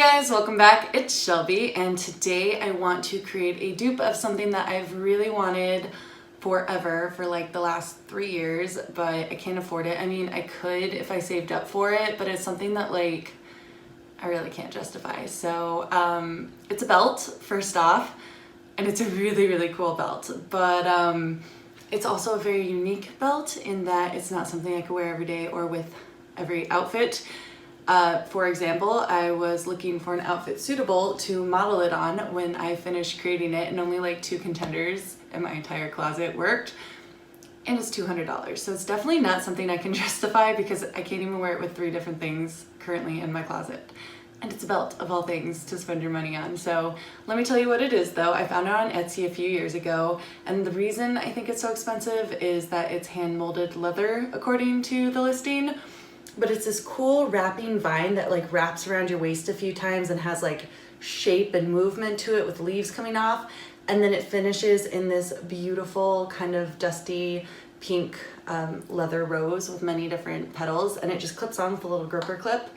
guys, welcome back. It's Shelby, and today I want to create a dupe of something that I've really wanted forever, for like the last 3 years, but I can't afford it. I mean, I could if I saved up for it, but it's something that like I really can't justify. So it's a belt, first off, and it's a really cool belt, but it's also a very unique belt in that it's not something I could wear every day or with every outfit. For example, I was looking for an outfit suitable to model it on when I finished creating it, and only like 2 contenders in my entire closet worked, and it's $200. So it's definitely not something I can justify because I can't even wear it with 3 different things currently in my closet. And it's a belt, of all things, to spend your money on. So let me tell you what it is though. I found it on Etsy a few years ago, and the reason I think it's so expensive is that it's hand molded leather according to the listing. But it's this cool wrapping vine that like wraps around your waist a few times and has like shape and movement to it with leaves coming off. And then it finishes in this beautiful kind of dusty pink leather rose with many different petals, and it just clips on with a little gripper clip.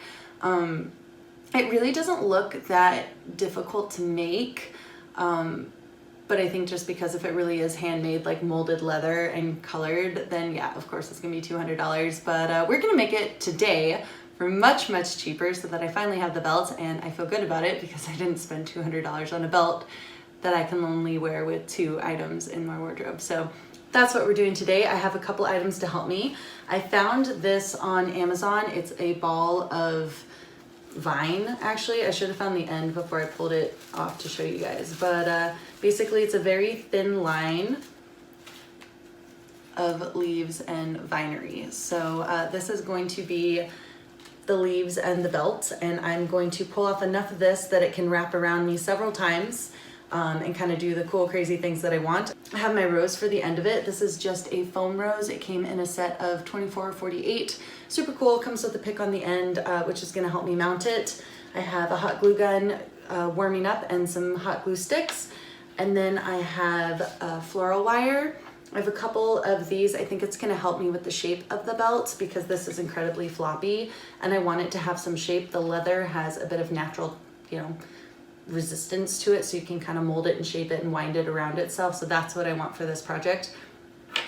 It really doesn't look that difficult to make. But I think just because if it really is handmade, like molded leather and colored, then yeah, of course it's gonna be $200. But we're gonna make it today for much cheaper so that I finally have the belt, and I feel good about it because I didn't spend $200 on a belt that I can only wear with 2 items in my wardrobe. So that's what we're doing today. I have a couple items to help me. I found this on Amazon. It's a ball of vine. Actually, I should have found the end before I pulled it off to show you guys, but basically it's a very thin line of leaves and vinery. So this is going to be the leaves and the belt, and I'm going to pull off enough of this that it can wrap around me several times and kind of do the cool crazy things that I want. I have my rose for the end of it. This is just a foam rose. It came in a set of 24 or 48. Super cool. Comes with a pick on the end, which is going to help me mount it. I have a hot glue gun warming up and some hot glue sticks, and then I have floral wire. I have a couple of these. I think it's going to help me with the shape of the belt because this is incredibly floppy and I want it to have some shape. The leather has a bit of natural, resistance to it, so you can kind of mold it and shape it and wind it around itself. So that's what I want for this project.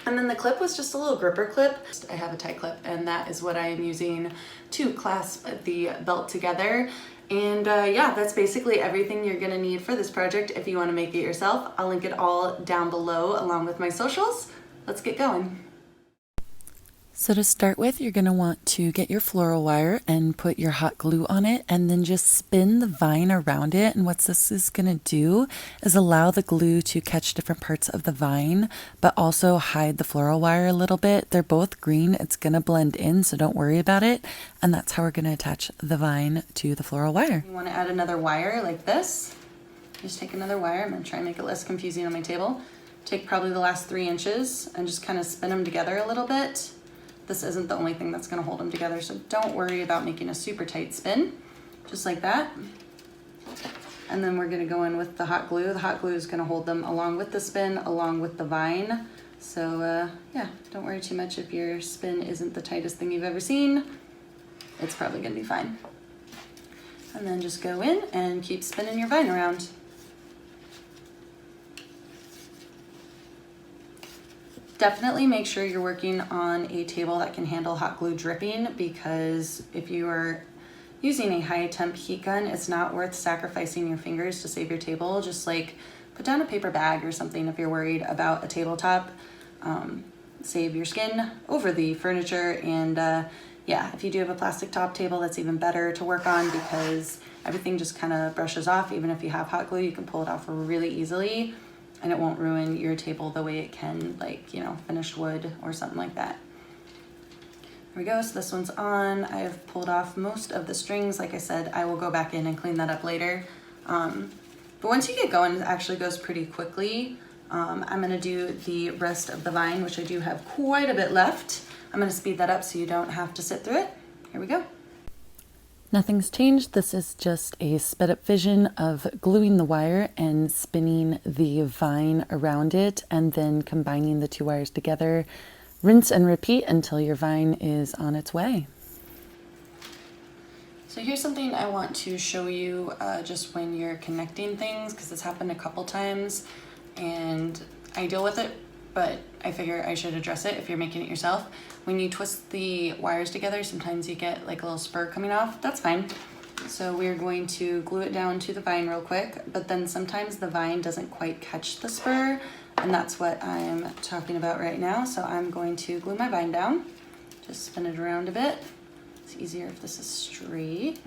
And then the clip was just a little gripper clip. I have a tie clip, and that is what I am using to clasp the belt together. And yeah, that's basically everything you're gonna need for this project if you want to make it yourself. I'll link it all down below along with my socials. Let's get going. So to start with, you're going to want to get your floral wire and put your hot glue on it, and then just spin the vine around it. And what this is going to do is allow the glue to catch different parts of the vine, but also hide the floral wire a little bit. They're both green. It's going to blend in, so don't worry about it. And that's how we're going to attach the vine to the floral wire. You want to add another wire like this. Just take another wire. I'm going to try and make it less confusing on my table. Take probably the last 3 inches and just kind of spin them together a little bit. This isn't the only thing that's going to hold them together, so don't worry about making a super tight spin. Just like that. And then we're going to go in with the hot glue. The hot glue is going to hold them along with the spin, along with the vine. So yeah, don't worry too much if your spin isn't the tightest thing you've ever seen. It's probably going to be fine. And then just go in and keep spinning your vine around. Definitely make sure you're working on a table that can handle hot glue dripping, because if you are using a high temp heat gun, it's not worth sacrificing your fingers to save your table. Just like put down a paper bag or something if you're worried about a tabletop. Save your skin over the furniture. And yeah, if you do have a plastic top table, that's even better to work on because everything just kind of brushes off. Even if you have hot glue, you can pull it off really easily, and it won't ruin your table the way it can, like, finished wood or something like that. There we go, so this one's on. I've pulled off most of the strings. Like I said, I will go back in and clean that up later. But once you get going, it actually goes pretty quickly. I'm gonna do the rest of the vine, which I do have quite a bit left. I'm gonna speed that up so you don't have to sit through it. Here we go. Nothing's changed. This is just a sped up vision of gluing the wire and spinning the vine around it, and then combining the 2 wires together. Rinse and repeat until your vine is on its way. So here's something I want to show you just when you're connecting things, because it's happened a couple times and I deal with it, but I figure I should address it if you're making it yourself. When you twist the wires together, sometimes you get like a little spur coming off. That's fine. So we're going to glue it down to the vine real quick, but then sometimes the vine doesn't quite catch the spur, and that's what I'm talking about right now. So I'm going to glue my vine down, just spin it around a bit. It's easier if this is straight.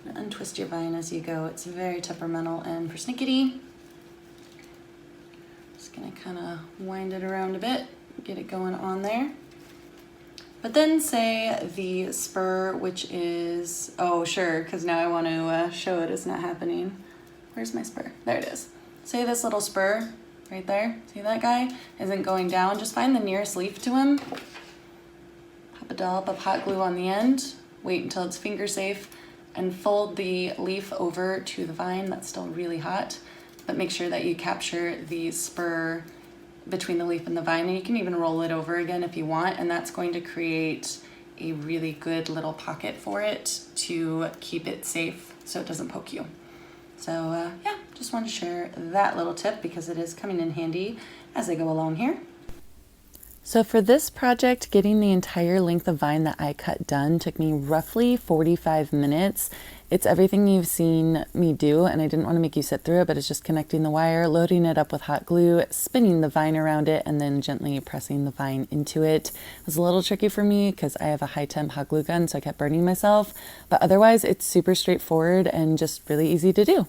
And untwist your vine as you go. It's very temperamental and persnickety. Just gonna kind of wind it around a bit, get it going on there. But then say the spur, which is, oh sure, because now I want to show it is not happening. Where's my spur? There it is. Say this little spur right there, see that guy? Isn't going down. Just find the nearest leaf to him. Pop a dollop of hot glue on the end, wait until it's finger safe, and fold the leaf over to the vine that's still really hot, but make sure that you capture the spur between the leaf and the vine, and you can even roll it over again if you want, and that's going to create a really good little pocket for it to keep it safe so it doesn't poke you. So yeah, just wanted to share that little tip because it is coming in handy as I go along here. So for this project, getting the entire length of vine that I cut done took me roughly 45 minutes. It's everything you've seen me do, and I didn't want to make you sit through it, but it's just connecting the wire, loading it up with hot glue, spinning the vine around it, and then gently pressing the vine into it. It was a little tricky for me because I have a high temp hot glue gun, so I kept burning myself, but otherwise it's super straightforward and just really easy to do.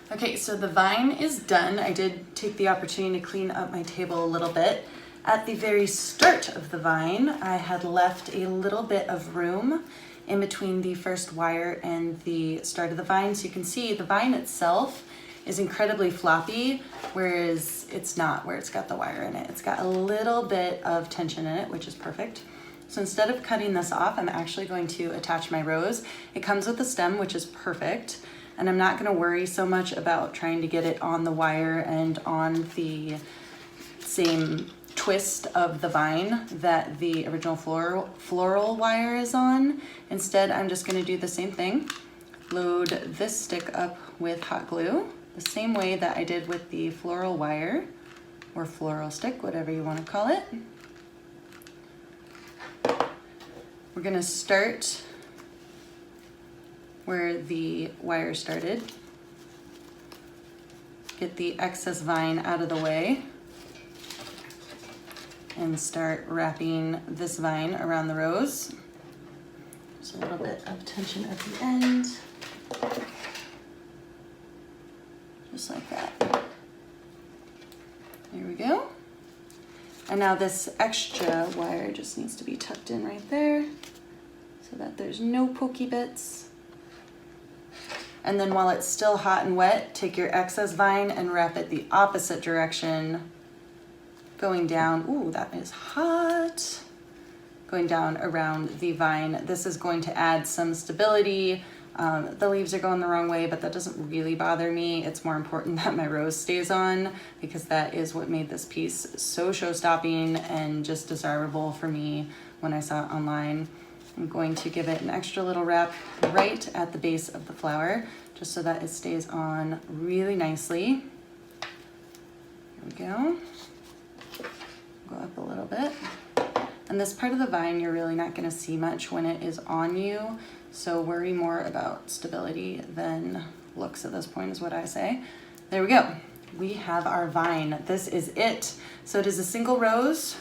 Okay, so the vine is done. I did take the opportunity to clean up my table a little bit. At the very start of the vine, I had left a little bit of room in between the first wire and the start of the vine. So you can see the vine itself is incredibly floppy, whereas it's not where it's got the wire in it. It's got a little bit of tension in it, which is perfect. So instead of cutting this off, I'm actually going to attach my rose. It comes with a stem, which is perfect. And I'm not gonna worry so much about trying to get it on the wire and on the same twist of the vine that the original floral wire is on. Instead, I'm just gonna do the same thing. Load this stick up with hot glue, the same way that I did with the floral wire, or floral stick, whatever you wanna call it. We're gonna start where the wire started. Get the excess vine out of the way and start wrapping this vine around the rose. Just a little bit of tension at the end. Just like that. There we go. And now this extra wire just needs to be tucked in right there so that there's no pokey bits. And then while it's still hot and wet, take your excess vine and wrap it the opposite direction, going down. Ooh, that is hot. Going down around the vine. This is going to add some stability. The leaves are going the wrong way, but that doesn't really bother me. It's more important that my rose stays on because that is what made this piece so show-stopping and just desirable for me when I saw it online. I'm going to give it an extra little wrap right at the base of the flower, just so that it stays on really nicely. Here we go. Go up a little bit. And this part of the vine, you're really not gonna see much when it is on you, so worry more about stability than looks at this point is what I say. There we go. We have our vine. This is it. So it is a single rose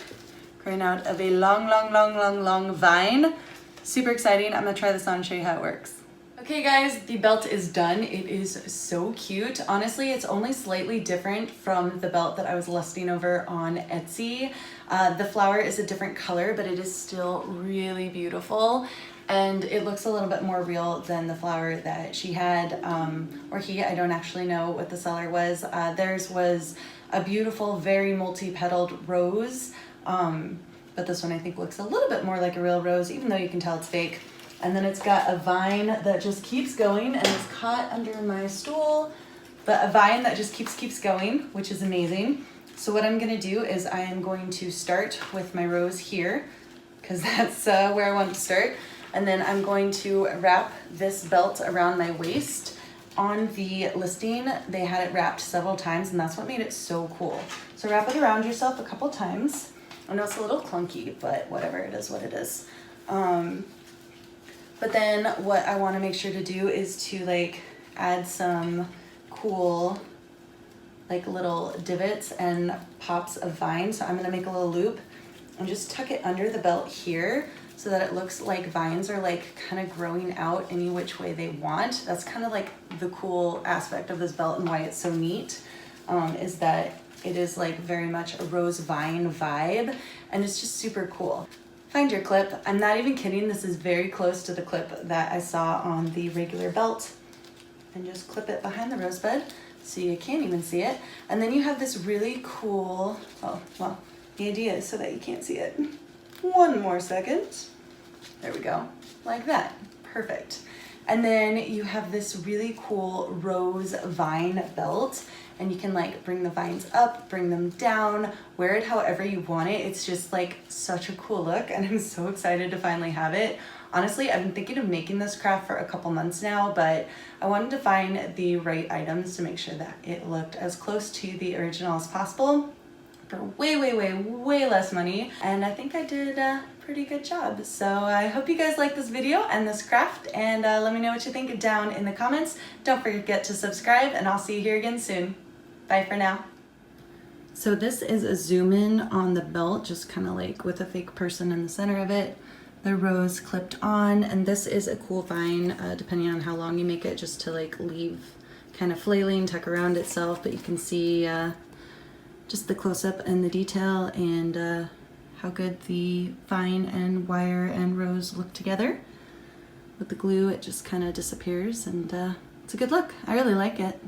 growing out of a long vine. Super exciting. I'm gonna try this on and show you how it works. Okay guys, the belt is done. It is so cute. Honestly, it's only slightly different from the belt that I was lusting over on Etsy. The flower is a different color, but it is still really beautiful. And it looks a little bit more real than the flower that she had, or he, I don't actually know what the seller was. Theirs was a beautiful, very multi-petaled rose. But this one I think looks a little bit more like a real rose, even though you can tell it's fake. And then it's got a vine that just keeps going and it's caught under my stool, but a vine that just keeps going, which is amazing. So what I'm gonna do is I am going to start with my rose here, because that's where I want to start. And then I'm going to wrap this belt around my waist. On the listing, they had it wrapped several times, and that's what made it so cool. So wrap it around yourself a couple times. I know it's a little clunky, but whatever, it is what it is. But then what I want to make sure to do is to like add some cool like little divots and pops of vine. So I'm gonna make a little loop and just tuck it under the belt here so that it looks like vines are like kind of growing out any which way they want. That's kind of like the cool aspect of this belt and why it's so neat, is that it is like very much a rose vine vibe, and it's just super cool. Find your clip. I'm not even kidding, this is very close to the clip that I saw on the regular belt. And just clip it behind the rosebud so you can't even see it. And then you have this really cool, oh, well, the idea is so that you can't see it. One more second. There we go, like that, perfect. And then you have this really cool rose vine belt, and you can like bring the vines up, bring them down, wear it however you want it. It's just like such a cool look, and I'm so excited to finally have it. Honestly, I've been thinking of making this craft for a couple months now, but I wanted to find the right items to make sure that it looked as close to the original as possible for way, way, way, way less money. And I think I did a pretty good job. So I hope you guys like this video and this craft, and let me know what you think down in the comments. Don't forget to subscribe, and I'll see you here again soon. Bye for now. So this is a zoom in on the belt, just kind of like with a fake person in the center of it. The rose clipped on, and this is a cool vine, depending on how long you make it, just to like leave kind of flailing, tuck around itself, but you can see just the close-up and the detail, and how good the vine and wire and rose look together. With the glue, it just kind of disappears, and it's a good look. I really like it.